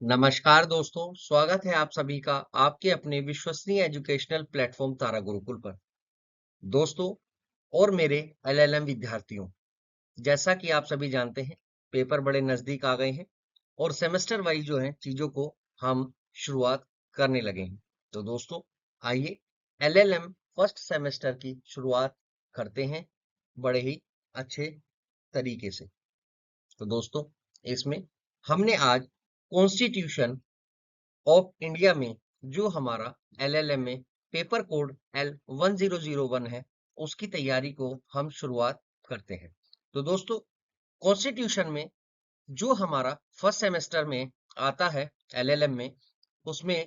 नमस्कार दोस्तों, स्वागत है आप सभी का आपके अपने विश्वसनीय एजुकेशनल प्लेटफॉर्म तारा गुरुकुल पर। दोस्तों और मेरे एलएलएम विद्यार्थियों, जैसा कि आप सभी जानते हैं, पेपर बड़े नजदीक आ गए हैं और सेमेस्टर वाइज जो है चीजों को हम शुरुआत करने लगे हैं। तो दोस्तों आइए एलएलएम फर्स्ट सेमेस्टर की शुरुआत करते हैं बड़े ही अच्छे तरीके से। तो दोस्तों इसमें हमने आज कॉन्स्टिट्यूशन ऑफ इंडिया में जो हमारा एलएलएम में पेपर कोड L1001 है, उसकी तैयारी को हम शुरुआत करते हैं। तो दोस्तों कॉन्स्टिट्यूशन में जो हमारा फर्स्ट सेमेस्टर में आता है एलएलएम में, उसमें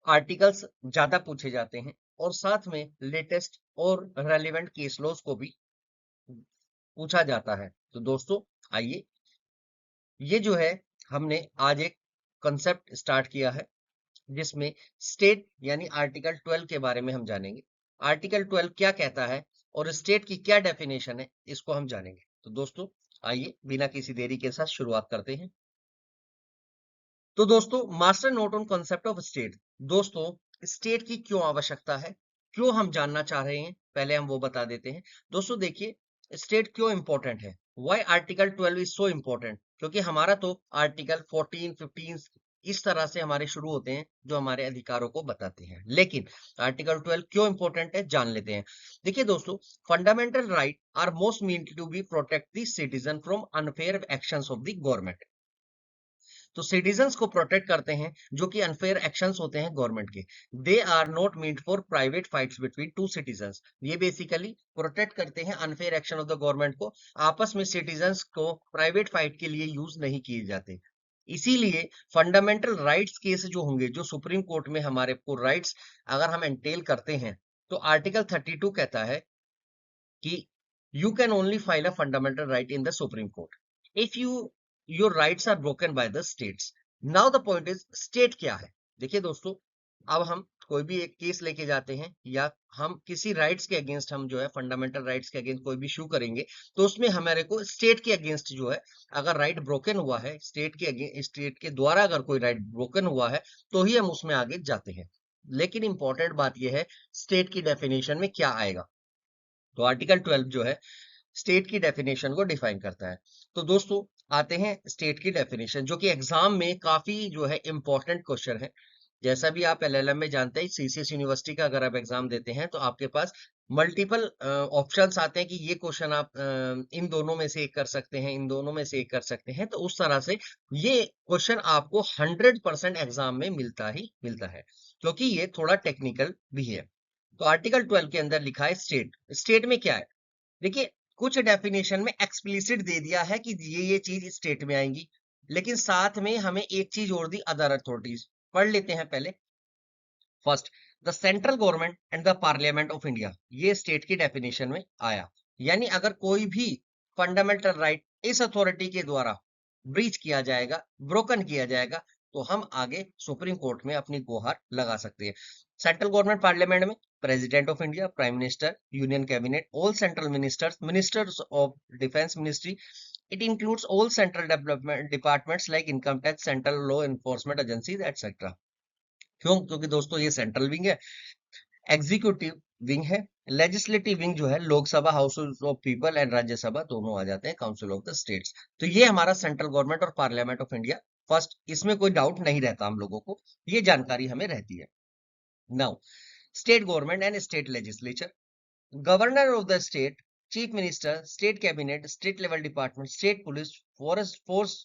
आर्टिकल्स ज्यादा पूछे जाते हैं और साथ में लेटेस्ट और रेलिवेंट केस लॉज को भी पूछा जाता है। तो दोस्तों आइए, ये जो है हमने आज एक कंसेप्ट स्टार्ट किया है जिसमें स्टेट यानी आर्टिकल 12 के बारे में हम जानेंगे। आर्टिकल 12 क्या कहता है और स्टेट की क्या डेफिनेशन है, इसको हम जानेंगे। तो दोस्तों आइए बिना किसी देरी के साथ शुरुआत करते हैं। तो दोस्तों master note on concept of state. दोस्तों स्टेट की क्यों आवश्यकता है, क्यों हम जानना चाह रहे हैं, पहले हम वो बता देते हैं। दोस्तों देखिए स्टेट क्यों इंपॉर्टेंट है, why article 12 is so important. क्योंकि हमारा तो आर्टिकल 14 15 इस तरह से हमारे शुरू होते हैं जो हमारे अधिकारों को बताते हैं, लेकिन आर्टिकल 12 क्यों इंपॉर्टेंट है जान लेते हैं। देखिए दोस्तों, fundamental right are most mean to be protect the citizen from unfair actions of the government. तो सिटीजन्स को प्रोटेक्ट करते हैं जो कि अनफेयर एक्शंस होते हैं गवर्नमेंट के। They are not meant for private fights between two citizens. ये बेसिकली प्रोटेक्ट करते हैं unfair action of the government को। आपस में सिटीजन्स को प्राइवेट फाइट के लिए यूज नहीं किए जाते। इसीलिए फंडामेंटल राइट्स केस जो होंगे, जो सुप्रीम कोर्ट में हमारे को राइट्स अगर हम एंटेल करते हैं, तो आर्टिकल 32 कहता है कि you can only file a fundamental right in the Supreme Court if your rights are broken by the states. Now the point is state क्या है। देखिए दोस्तों, अब हम कोई भी एक केस लेके जाते हैं या हम किसी राइट्स के अगेंस्ट, हम जो है फंडामेंटल राइट्स के अगेंस्ट कोई भी इशू करेंगे, तो उसमें हमारे को स्टेट के अगेंस्ट जो है, अगर राइट ब्रोकन हुआ है, स्टेट के अगेंस्ट, स्टेट के द्वारा अगर कोई राइट ब्रोकन हुआ है, तो ही हम उसमें आगे जाते हैं। लेकिन इंपॉर्टेंट बात यह है स्टेट की डेफिनेशन में क्या आएगा। तो आर्टिकल 12 जो है स्टेट की डेफिनेशन को डिफाइन करता है। तो दोस्तों आते हैं स्टेट की डेफिनेशन, जो कि एग्जाम में काफी जो है इंपॉर्टेंट क्वेश्चन है। जैसा भी आप एलएलएम में जानते हैं, सीसीएस यूनिवर्सिटी का अगर आप एग्जाम देते हैं तो आपके पास मल्टीपल ऑप्शंस आते हैं कि ये क्वेश्चन आप इन दोनों में से एक कर सकते हैं, इन दोनों में से एक कर सकते हैं। तो उस तरह से ये क्वेश्चन आपको 100% एग्जाम में मिलता ही मिलता है, क्योंकि ये थोड़ा टेक्निकल भी है। तो आर्टिकल 12 के अंदर लिखा है स्टेट। स्टेट में क्या है, देखिए कुछ डेफिनेशन में एक्सप्लिसिट दे दिया है कि ये चीज स्टेट में आएंगी, लेकिन साथ में हमें एक चीज और दी, अदर अथॉरिटीज। पढ़ लेते हैं पहले। First, the central government and the parliament of India, ये स्टेट की डेफिनेशन में आया। यानी अगर कोई भी फंडामेंटल राइट इस अथॉरिटी के द्वारा ब्रीच किया जाएगा, ब्रोकन किया जाएगा, तो हम आगे सुप्रीम कोर्ट में अपनी गुहार लगा सकते हैं। सेंट्रल गवर्नमेंट पार्लियामेंट में president of India, prime minister, union cabinet, all central ministers, ministers of defence ministry. It includes all central development departments like income tax, central law enforcement agencies etcetera. क्यों? क्योंकि दोस्तों ये central wing है, executive wing है, legislative wing जो है Lok Sabha, house of people, and Rajya Sabha दोनों आ जाते हैं, काउंसिल ऑफ द स्टेट्स। तो ये हमारा सेंट्रल गवर्नमेंट और पार्लियामेंट ऑफ इंडिया फर्स्ट, इसमें कोई डाउट नहीं रहता हम लोगों को, ये जानकारी हमें रहती है। Now state government and state legislature, governor of the state, chief minister, state cabinet, state level department, state police, forest force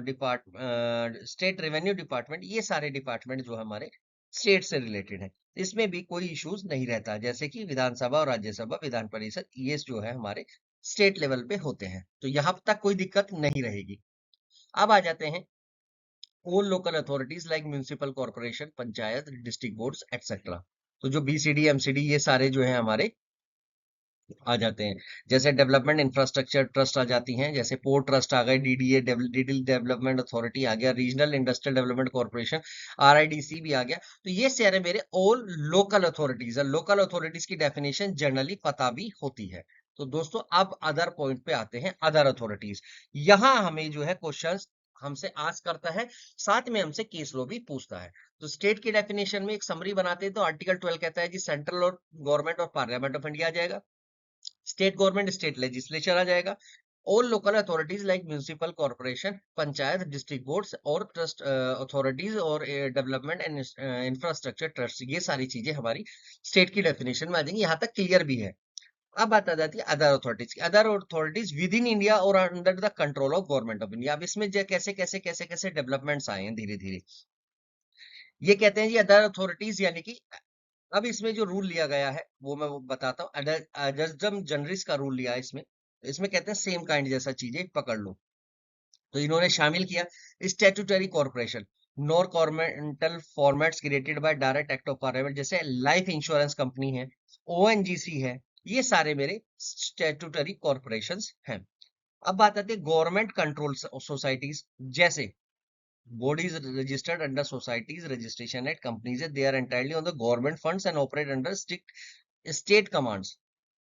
department, state revenue department, ये सारे डिपार्टमेंट जो हमारे स्टेट से रिलेटेड है। इसमें भी कोई इश्यूज नहीं रहता, जैसे कि विधानसभा और राज्यसभा, विधान परिषद, ये जो है हमारे स्टेट लेवल पे होते हैं। तो यहाँ तक कोई दिक्कत नहीं रहेगी। अब आ जाते हैं all local authorities like municipal corporation, panchayat, district boards etcetera. तो जो बीसीडी एमसीडी ये सारे जो है हमारे आ जाते हैं। जैसे डेवलपमेंट इंफ्रास्ट्रक्चर ट्रस्ट आ जाती हैं, जैसे पोर्ट ट्रस्ट आ गए, डीडीए डीडी डेवलपमेंट अथॉरिटी आ गया, रीजनल इंडस्ट्रियल डेवलपमेंट कॉर्पोरेशन, आरआईडीसी भी आ गया। तो ये सारे मेरे ऑल लोकल अथॉरिटीज है। लोकल अथॉरिटीज की डेफिनेशन जनरली पता भी होती है। तो दोस्तों अब अदर पॉइंट पे आते हैं, अदर अथॉरिटीज। यहां हमें जो है क्वेश्चंस हमसे आस्क करता है, साथ में हमसे केस लॉ भी पूछता है। तो स्टेट की डेफिनेशन में एक समरी बनाते हैं, तो आर्टिकल 12 कहता है जी सेंट्रल और गवर्नमेंट और पार्लियामेंट ऑफ इंडिया आ जाएगा, स्टेट गवर्नमेंट स्टेट लेजिस्लेचर आ जाएगा, all local authorities like municipal corporation, panchayat, district boards और ट्रस्ट अथॉरिटीज और डेवलपमेंट एंड इंफ्रास्ट्रक्चर ट्रस्ट, ये सारी चीजें हमारी स्टेट की डेफिनेशन में आ जाएंगी। यहाँ तक क्लियर भी है। अब बात आ जाती है अदर अथॉरिटीज की। Other authorities within India और under the control of government of India. अब इसमें कैसे कैसे कैसे कैसे डेवलपमेंट्स आए हैं धीरे धीरे। ये कहते हैं जी अदर अथॉरिटीज, यानी कि अब इसमें जो रूल लिया गया है वो मैं वो बताता हूँ। अडजम जनरिस का रूल लिया है इसमें। इसमें कहते हैं सेम काइंड जैसा चीजें पकड़ लो। तो इन्होंने शामिल किया statutory corporation, nor governmental formats created by direct act of parliament, जैसे लाइफ इंश्योरेंस कंपनी है, ओएनजीसी है, ये सारे मेरे स्टैट्यूटरी कॉर्पोरेशंस हैं। अब बात आती है गवर्नमेंट कंट्रोल सोसाइटीज, जैसे bodies registered under societies registration act, companies they are entirely on the government funds and operate under strict state commands,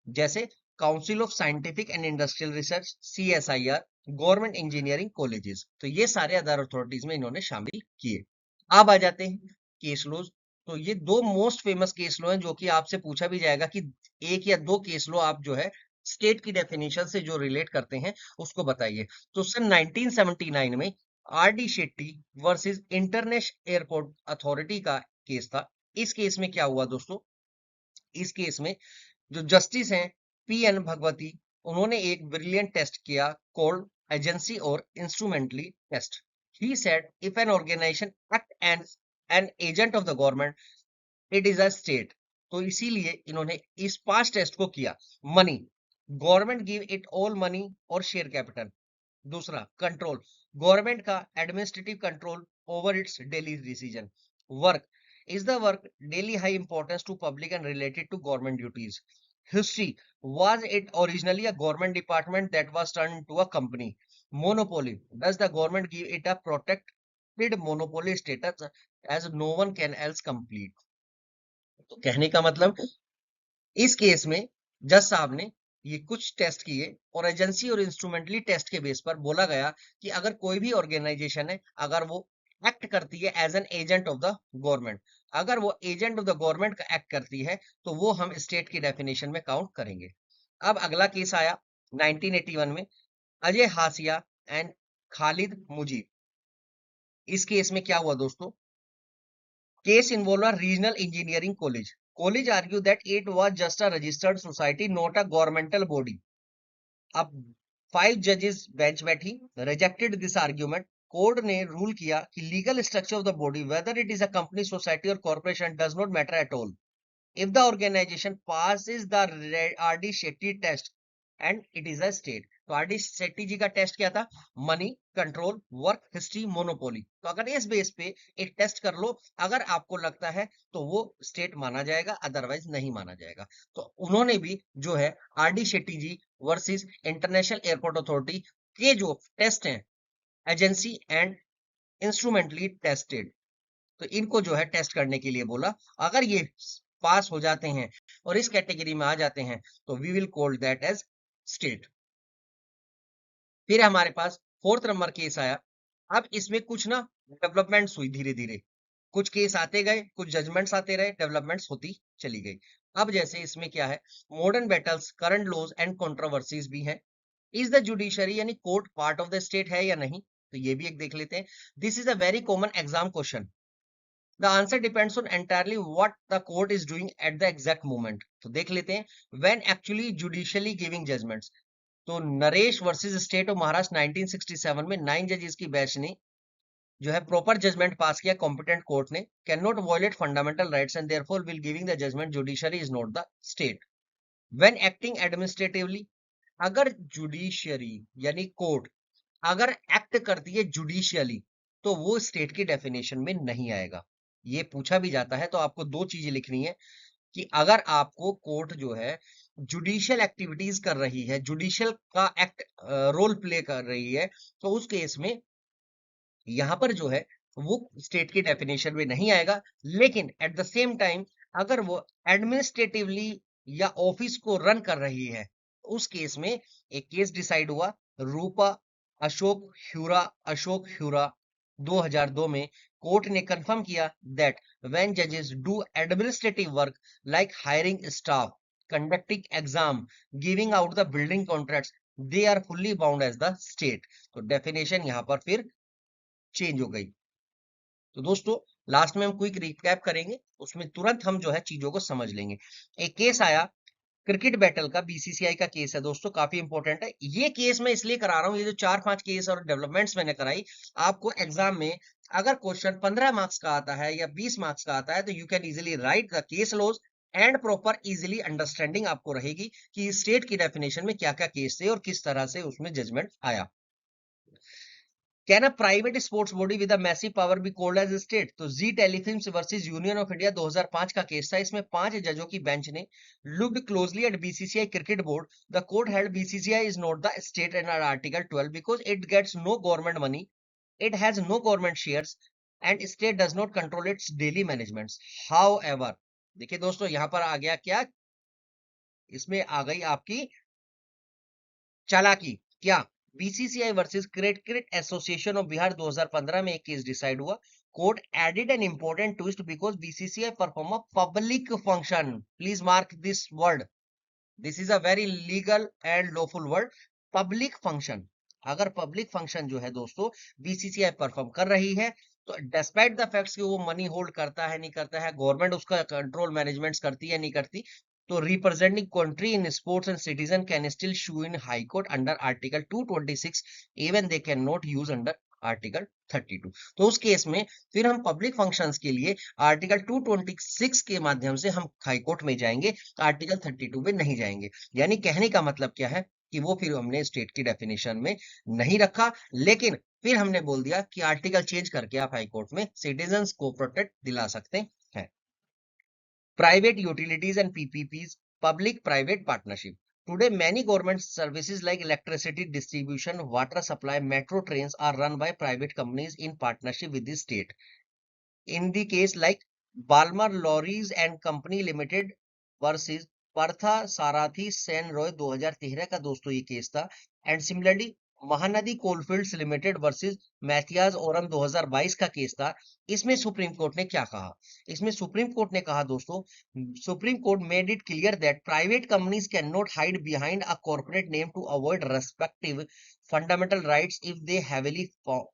जैसे council of scientific and industrial research, CSIR, government engineering colleges. तो ये सारे other authorities में इन्होंने शामिल किए। अब आ जाते हैं केस लॉज। तो ये दो मोस्ट फेमस केस लॉ हैं जो कि आपसे पूछा भी जाएगा कि एक या दो केस लॉ आप जो है स्टेट की डेफिनेशन से जो रिलेट करते हैं उसको बताइए। तो सन 1979 में RD Shetty versus international airport authority का केस था। इस केस में क्या हुआ दोस्तों, इस केस में जो जस्टिस हैं PN भगवती, उन्होंने एक ब्रिलियंट टेस्ट किया कॉल्ड एजेंसी और instrumentally test. He said if an organization act as an agent of the government it is a state. तो इसीलिए इन्होंने इस 5 टेस्ट को किया। Money, government give it all money और शेयर कैपिटल। दूसरा कंट्रोल, गवर्नमेंट का administrative control over its daily decision. Work, is the work daily high importance to public and related to government duties. History, was it originally a government department that was turned into a company? Monopoly, does the government give it a protected monopoly status as no one can else complete? तो कहने का मतलब इस case में जज साहब ने ये कुछ टेस्ट किए और एजेंसी और इंस्ट्रूमेंटली टेस्ट के बेस पर बोला गया कि अगर कोई भी ऑर्गेनाइजेशन है, अगर वो एक्ट करती है as an agent of the government, अगर वो एजेंट ऑफ द गवर्नमेंट का एक्ट करती है तो वो हम स्टेट की डेफिनेशन में काउंट करेंगे। अब अगला केस आया 1981 में, अजय हासिया एंड खालिद मुजीब। इस केस में क्या हुआ दोस्तों, case involved a regional engineering college. College argued that it was just a registered society, not a governmental body. अब 5 जजेस बेंच बैठी, rejected this argument. कोर्ट ने रूल किया कि legal structure of the body whether it is a company, society और corporation does not matter at all if the organization passes the RD Shetty test and it is a state। तो RD Shetty जी का test क्या था, money, control, work, history, monopoly. तो अगर इस base पे एक टेस्ट कर लो, अगर आपको लगता है तो वो स्टेट माना जाएगा, अदरवाइज नहीं माना जाएगा। तो उन्होंने भी जो है RD शेट्टी जी वर्सेस इंटरनेशनल एयरपोर्ट अथॉरिटी के जो टेस्ट हैं एजेंसी एंड इंस्ट्रूमेंटली टेस्टेड, तो इनको जो है टेस्ट करने के लिए बोला। अगर ये पास हो जाते हैं और इस कैटेगरी में आ जाते हैं तो we will call that as state. फिर हमारे पास 4th नंबर केस आया। अब इसमें कुछ ना डेवलपमेंट्स हुई धीरे धीरे, कुछ केस आते गए, कुछ जजमेंट्स आते रहे, डेवलपमेंट्स होती चली गई। अब जैसे इसमें क्या है, modern battles, current laws and controversies भी हैं। इज द जुडिशरी यानी court part of the state है या नहीं, तो ये भी एक देख लेते हैं। This is a very common exam question. The answer depends on entirely what the court is doing at the exact moment। तो देख लेते हैं when actually judicially giving judgments। तो Naresh versus state of Maharashtra 1967 में 9 जजेस की बेंच ने जो है प्रॉपर जजमेंट पास किया कॉम्पिटेंट कोर्ट ने, can not violate fundamental rights and therefore will giving the judgement judiciary is not the state. When acting administratively, अगर जुडिशरी यानी कोर्ट अगर एक्ट करती है जुडिशियली तो वो स्टेट की डेफिनेशन में नहीं आएगा। ये पूछा भी जाता है तो आपको दो चीजें लिखनी है कि अगर आपको कोर्ट जो है जुडिशियल एक्टिविटीज कर रही है, जुडिशियल का एक्ट रोल प्ले कर रही है, तो उस केस में यहां पर जो है वो स्टेट की डेफिनेशन में नहीं आएगा। लेकिन एट द सेम टाइम अगर वो एडमिनिस्ट्रेटिवली या ऑफिस को रन कर रही है, उस केस में एक केस डिसाइड हुआ रूपा अशोक ह्यूरा 2002 में कोर्ट ने कंफर्म किया दैट व्हेन जजेस do administrative work like hiring staff, conducting exam, giving out the building contracts, they are fully bound as the state. तो डेफिनेशन यहां पर फिर चेंज हो गई। तो दोस्तों लास्ट में हम क्विक रिकैप करेंगे, उसमें तुरंत हम जो है चीजों को समझ लेंगे। एक केस आया क्रिकेट बैटल का, बीसीसीआई का केस है दोस्तों, काफी इंपॉर्टेंट है ये केस। मैं इसलिए करा रहा हूं, ये जो 4-5 केस और डेवलपमेंट्स मैंने कराई, आपको एग्जाम में अगर क्वेश्चन 15 मार्क्स का आता है या 20 मार्क्स का आता है तो you can easily write the case laws and proper easily understanding आपको रहेगी कि स्टेट की डेफिनेशन में क्या क्या केस थे और किस तरह से उसमें जजमेंट आया। Can a private sports body with a massive power be called as state? तो Zee Telefilms versus Union of India 2005 का केस था। इसमें 5 जजों की बेंच ने looked closely at BCCI cricket board. The court held BCCI is not the state under article 12 because it gets no government money, it has no government shares and state does not control its daily management. However, देखिए दोस्तों यहां पर आ गया क्या, इसमें आ गई आपकी चालाकी। क्या? BCCI versus cricket association of Bihar 2015 में एक केस डिसाइड हुआ। Court added an important twist because BCCI perform a public function. Please mark this word, this is a very legal and lawful word, public function. अगर public function जो है दोस्तों BCCI perform कर रही है तो despite the facts कि वो मनी होल्ड करता है नहीं करता है, गवर्नमेंट उसका कंट्रोल मैनेजमेंट करती है नहीं करती, तो representing country in sports and citizen can still shoe in high court under article 226 even they can not use under article 32। तो उस केस में फिर हम पब्लिक फंक्शंस के लिए आर्टिकल 226 के माध्यम से हम हाई कोर्ट में जाएंगे, आर्टिकल 32 में नहीं जाएंगे। यानी कहने का मतलब क्या है कि वो फिर हमने स्टेट की डेफिनेशन में नहीं रखा, लेकिन फिर हमने बोल दिया कि आर्टिकल चेंज करके आप हाई कोर्ट में सिटीजन्स को प्रोटेक्ट दिला सकते हैं। Private utilities and PPPs, public-private partnership. Today, many government services like electricity distribution, water supply, metro trains are run by private companies in partnership with the state. In the case like Balmer Lorries and Company Limited versus Partha Sarathi Sen Roy 2013 का दोस्तों ये case था। And similarly Mahanadi Coalfields Limited versus Mathias Oram 2022 का case था। इसमें supreme court ने क्या कहा? इसमें सुप्रीम कोर्ट ने कहा दोस्तों, supreme court made it clear that private companies can not hide behind a corporate name to avoid respective fundamental rights if they heavily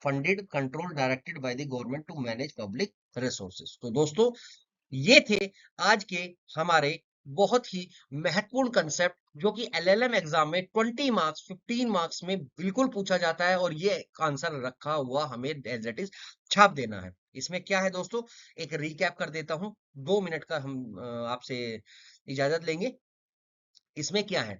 funded, controlled, directed by the government to manage public resources। तो दोस्तों ये थे आज के हमारे बहुत ही महत्वपूर्ण concept जो कि एलएलएम एग्जाम में 20 मार्क्स 15 मार्क्स में बिल्कुल पूछा जाता है और ये आंसर रखा हुआ हमें एज इट इज छाप देना है। इसमें क्या है दोस्तों, एक रिकैप कर देता हूं, 2 मिनट का हम आपसे इजाजत लेंगे। इसमें क्या है,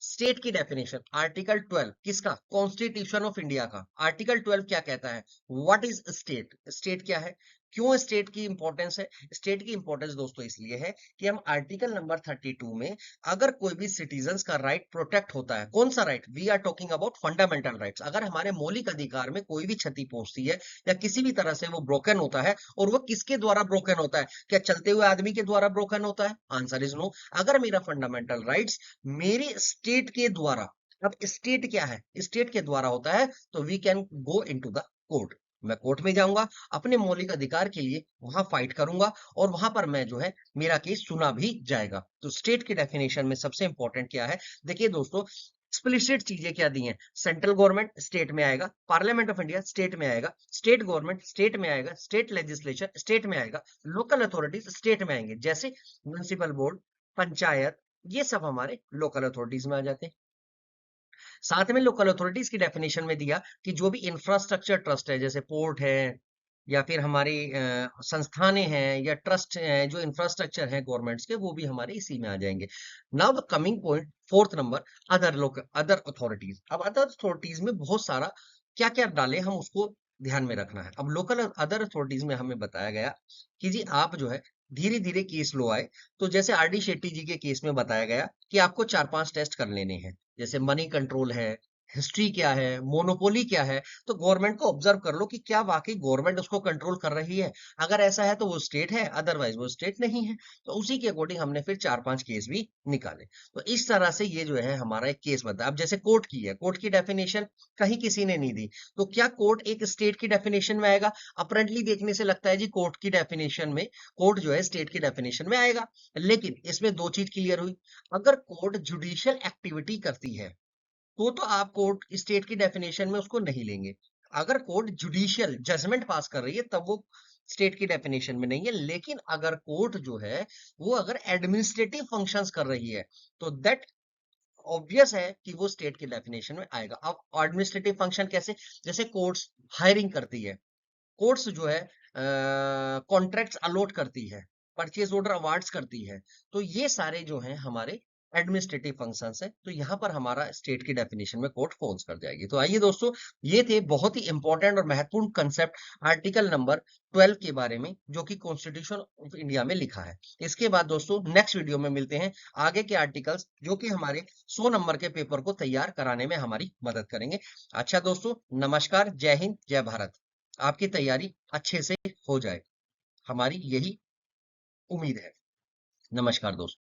स्टेट की डेफिनेशन आर्टिकल 12 किसका, कॉन्स्टिट्यूशन ऑफ इंडिया का। आर्टिकल 12 क्या कहता है, व्हाट इज स्टेट, स्टेट क्या है, क्यों स्टेट की इंपॉर्टेंस है। स्टेट की इंपॉर्टेंस दोस्तों इसलिए है कि हम आर्टिकल नंबर 32 में अगर कोई भी सिटीजन का राइट प्रोटेक्ट होता है, कौन सा right, we are talking about fundamental rights, अगर हमारे मौलिक अधिकार में कोई भी क्षति पहुंचती है या किसी भी तरह से वो ब्रोकन होता है, और वो किसके द्वारा ब्रोकन होता है, क्या चलते हुए आदमी के द्वारा ब्रोकन होता है, आंसर इज नो। अगर मेरा फंडामेंटल राइट्स मेरी स्टेट के द्वारा, अब स्टेट क्या है, स्टेट के द्वारा होता है, तो we can go into the court. मैं कोर्ट में जाऊंगा, अपने मौलिक अधिकार के लिए वहां फाइट करूंगा और वहां पर मैं जो है मेरा केस सुना भी जाएगा। तो स्टेट की डेफिनेशन में सबसे इंपॉर्टेंट क्या है, देखिए दोस्तों एक्सप्लिसिट चीजें क्या दी हैं, सेंट्रल गवर्नमेंट स्टेट में आएगा, पार्लियामेंट ऑफ इंडिया स्टेट में आएगा, स्टेट गवर्नमेंट स्टेट में आएगा, स्टेट लेजिस्लेचर स्टेट में आएगा, लोकल अथॉरिटीज स्टेट में आएंगे, जैसे म्युनिसिपल बोर्ड, पंचायत, ये सब हमारे लोकल अथॉरिटीज में आ जाते हैं। साथ में लोकल अथॉरिटीज की डेफिनेशन में दिया कि जो भी इंफ्रास्ट्रक्चर ट्रस्ट है, जैसे पोर्ट है या फिर हमारी संस्थानें हैं या ट्रस्ट हैं, जो इंफ्रास्ट्रक्चर है गवर्नमेंट्स के, वो भी हमारे इसी में आ जाएंगे। Now the coming point, fourth number, other authorities. अब अदर अथॉरिटीज में बहुत सारा क्या क्या डाले हम उसको ध्यान में रखना है। अब लोकल अदर अथॉरिटीज में हमें बताया गया कि जी आप जो है धीरे धीरे केस लो आए, तो जैसे आर डी शेट्टी जी के केस में बताया गया कि आपको 4-5 टेस्ट कर लेने हैं, जैसे मनी कंट्रोल है, हिस्ट्री क्या है, मोनोपोली क्या है, तो गवर्नमेंट को ऑब्जर्व कर लो कि क्या वाकई गवर्नमेंट उसको कंट्रोल कर रही है। अगर ऐसा है तो वो स्टेट है, अदरवाइज वो स्टेट नहीं है। तो उसी के अकॉर्डिंग हमने फिर 4-5 केस भी निकाले। तो इस तरह से ये जो है हमारा एक केस बनता है। अब जैसे कोर्ट की है, कोर्ट की डेफिनेशन कहीं किसी ने नहीं दी, तो क्या कोर्ट एक स्टेट की डेफिनेशन में आएगा? अपरेंटली देखने से लगता है जी कोर्ट की डेफिनेशन में, कोर्ट जो है स्टेट की डेफिनेशन में आएगा। लेकिन इसमें दो चीज क्लियर हुई, अगर कोर्ट जुडिशियल एक्टिविटी करती है तो आप कोर्ट स्टेट की डेफिनेशन में उसको नहीं लेंगे। अगर कोर्ट जुडिशियल जजमेंट पास कर रही है तब वो स्टेट की डेफिनेशन में नहीं है। लेकिन अगर कोर्ट जो है वो अगर एडमिनिस्ट्रेटिव फंक्शंस कर रही है तो दैट ऑब्वियस है कि वो स्टेट की डेफिनेशन में आएगा। अब एडमिनिस्ट्रेटिव फंक्शन कैसे? जैसे कोर्ट्स हायरिंग करती है, कोर्ट्स जो है कॉन्ट्रैक्ट्स अलॉट करती है, परचेज ऑर्डर अवार्ड्स करती है, तो ये सारे जो हैं हमारे एडमिनिस्ट्रेटिव फंक्शंस हैं। तो यहाँ पर हमारा स्टेट की डेफिनेशन में कोर्ट फॉल्स कर जाएगी। तो आइए दोस्तों, ये थे बहुत ही इंपॉर्टेंट और महत्वपूर्ण कंसेप्ट आर्टिकल नंबर 12 के बारे में, जो कि कॉन्स्टिट्यूशन ऑफ इंडिया में लिखा है। इसके बाद दोस्तों नेक्स्ट वीडियो में मिलते हैं आगे के आर्टिकल्स, जो कि हमारे 100 नंबर के पेपर को तैयार कराने में हमारी मदद करेंगे। अच्छा दोस्तों, नमस्कार, जय हिंद, जय भारत। आपकी तैयारी अच्छे से हो जाए, हमारी यही उम्मीद है। नमस्कार दोस्तों।